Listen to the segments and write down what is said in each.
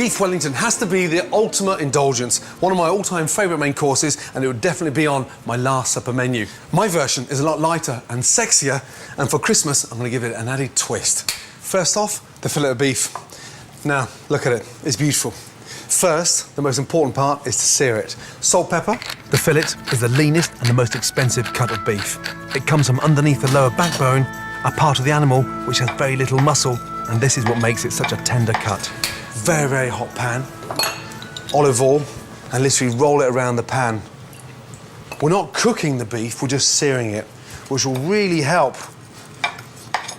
Beef Wellington has to be the ultimate indulgence, one of my all-time favourite main courses, and it would definitely be on my last supper menu. My version is a lot lighter and sexier, and for Christmas, I'm going to give it an added twist. First off, the fillet of beef. Now, look at it. It's beautiful. First, the most important part is to sear it. Salt, pepper. The fillet is the leanest and the most expensive cut of beef. It comes from underneath the lower backbone, a part of the animal which has very little muscle, and this is what makes it such a tender cut. Very, very hot pan, olive oil, and literally roll it around the pan. We're not cooking the beef, we're just searing it, which will really help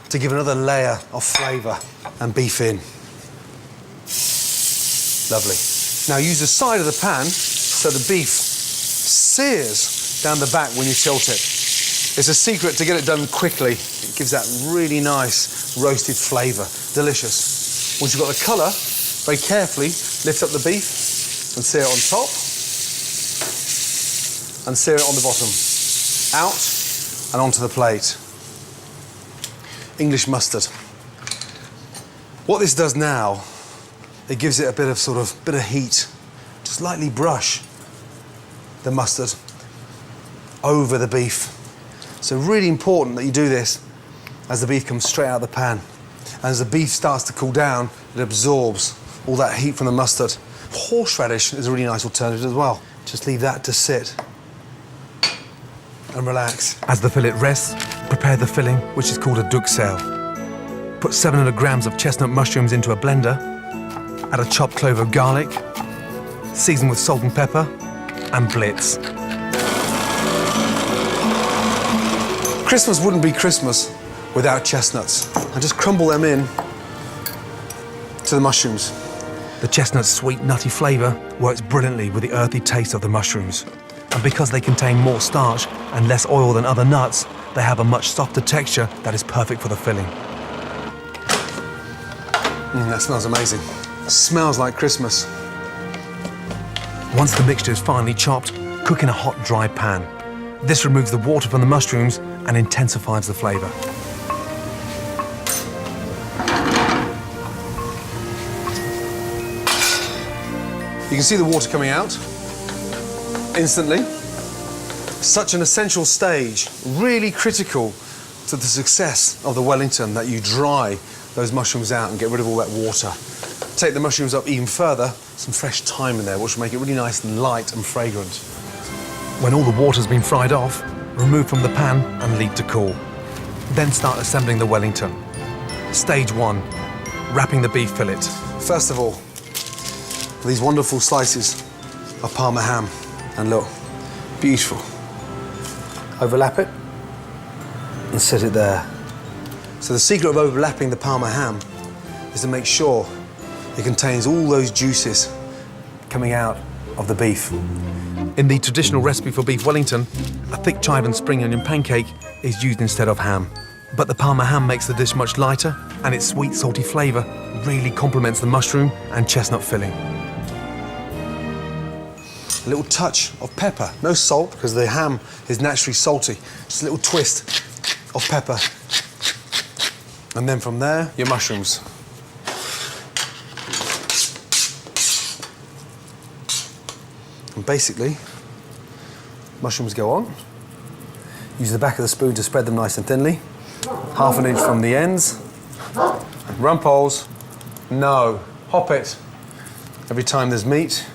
to give another layer of flavour and beef in. Lovely. Now use the side of the pan so the beef sears down the back when you tilt it. It's a secret to get it done quickly. It gives that really nice roasted flavour. Delicious. Once you've got the colour, very carefully lift up the beef and sear it on top and sear it on the bottom. Out and onto the plate. English mustard. What this does now, it gives it a bit of heat. Just lightly brush the mustard over the beef. So really important that you do this as the beef comes straight out of the pan. And as the beef starts to cool down, it absorbs all that heat from the mustard. Horseradish is a really nice alternative as well. Just leave that to sit and relax. As the fillet rests, prepare the filling, which is called a duxelle. Put 700 grams of chestnut mushrooms into a blender, add a chopped clove of garlic, season with salt and pepper, and blitz. Christmas wouldn't be Christmas without chestnuts. And just crumble them in to the mushrooms. The chestnut's sweet, nutty flavour works brilliantly with the earthy taste of the mushrooms. And because they contain more starch and less oil than other nuts, they have a much softer texture that is perfect for the filling. That smells amazing. It smells like Christmas. Once the mixture is finely chopped, cook in a hot, dry pan. This removes the water from the mushrooms and intensifies the flavour. You can see the water coming out instantly. Such an essential stage, really critical to the success of the Wellington, that you dry those mushrooms out and get rid of all that water. Take the mushrooms up even further, some fresh thyme in there, which will make it really nice and light and fragrant. When all the water's been fried off, remove from the pan and leave to cool. Then start assembling the Wellington. Stage 1, wrapping the beef fillet. First of all, these wonderful slices of Parma ham. And look, beautiful. Overlap it and sit it there. So the secret of overlapping the Parma ham is to make sure it contains all those juices coming out of the beef. In the traditional recipe for beef Wellington, a thick chive and spring onion pancake is used instead of ham. But the Parma ham makes the dish much lighter, and its sweet, salty flavour really complements the mushroom and chestnut filling. A little touch of pepper. No salt, because the ham is naturally salty. Just a little twist of pepper. And then from there, your mushrooms. And basically, mushrooms go on. Use the back of the spoon to spread them nice and thinly. Half an inch from the ends. Rumpoles. No. Hop it. Every time there's meat,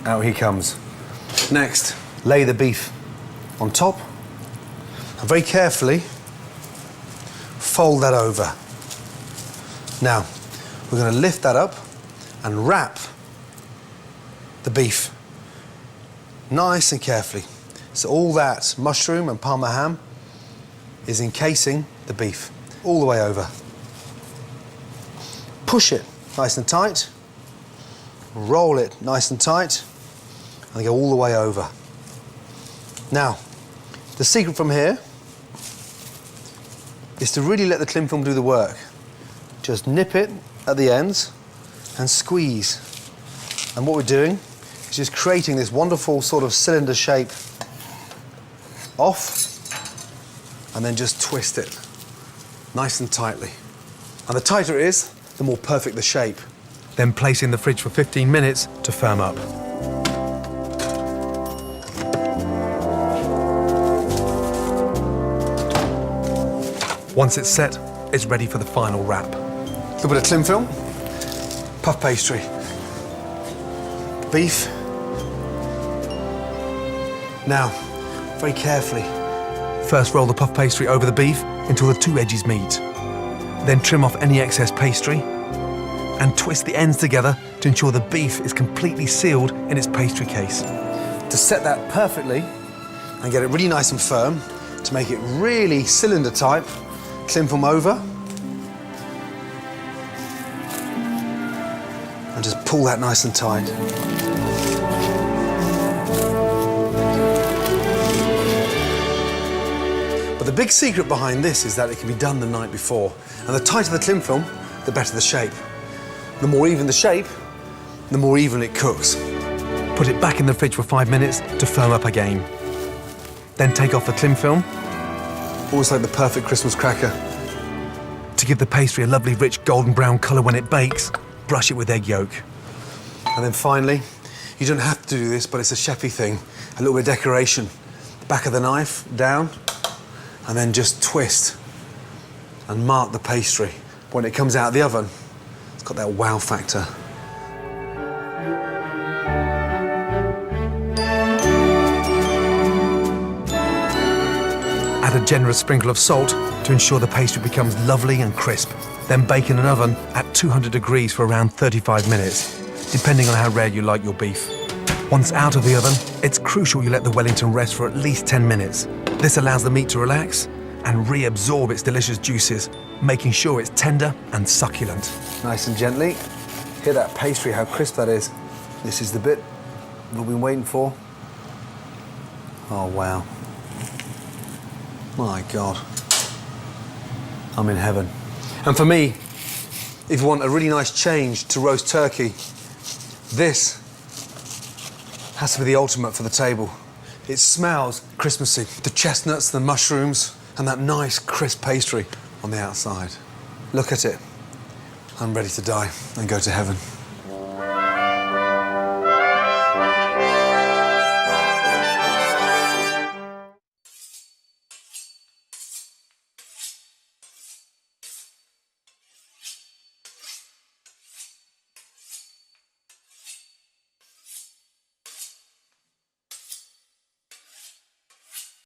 out he comes. Next, lay the beef on top. And very carefully, fold that over. Now, we're going to lift that up and wrap the beef nice and carefully. So all that mushroom and Parma ham is encasing the beef all the way over. Push it nice and tight, roll it nice and tight, and go all the way over. Now, the secret from here is to really let the cling film do the work. Just nip it at the ends and squeeze. And what we're doing is just creating this wonderful sort of cylinder shape off, and then just twist it nice and tightly. And the tighter it is, the more perfect the shape. then place in the fridge for 15 minutes to firm up. Once it's set, it's ready for the final wrap. A little bit of cling film, puff pastry, beef. Now, very carefully. First, roll the puff pastry over the beef until the two edges meet. Then trim off any excess pastry and twist the ends together to ensure the beef is completely sealed in its pastry case. To set that perfectly and get it really nice and firm, to make it really cylinder type, cling film over and just pull that nice and tight. But the big secret behind this is that it can be done the night before. And the tighter the cling film, the better the shape. The more even the shape, the more even it cooks. Put it back in the fridge for 5 minutes to firm up again. Then take off the cling film. Almost like the perfect Christmas cracker. To give the pastry a lovely rich golden brown colour when it bakes, brush it with egg yolk. And then finally, you don't have to do this, but it's a chefy thing. A little bit of decoration. The back of the knife down, and then just twist and mark the pastry. When it comes out of the oven, it's got that wow factor. Add a generous sprinkle of salt to ensure the pastry becomes lovely and crisp. Then bake in an oven at 200 degrees for around 35 minutes, depending on how rare you like your beef. Once out of the oven, it's crucial you let the Wellington rest for at least 10 minutes. This allows the meat to relax and reabsorb its delicious juices, making sure it's tender and succulent. Nice and gently. Hear that pastry, how crisp that is. This is the bit we've been waiting for. Oh, wow. My God. I'm in heaven. And for me, if you want a really nice change to roast turkey, this has to be the ultimate for the table. It smells Christmassy. The chestnuts, the mushrooms, and that nice crisp pastry on the outside. Look at it. I'm ready to die and go to heaven.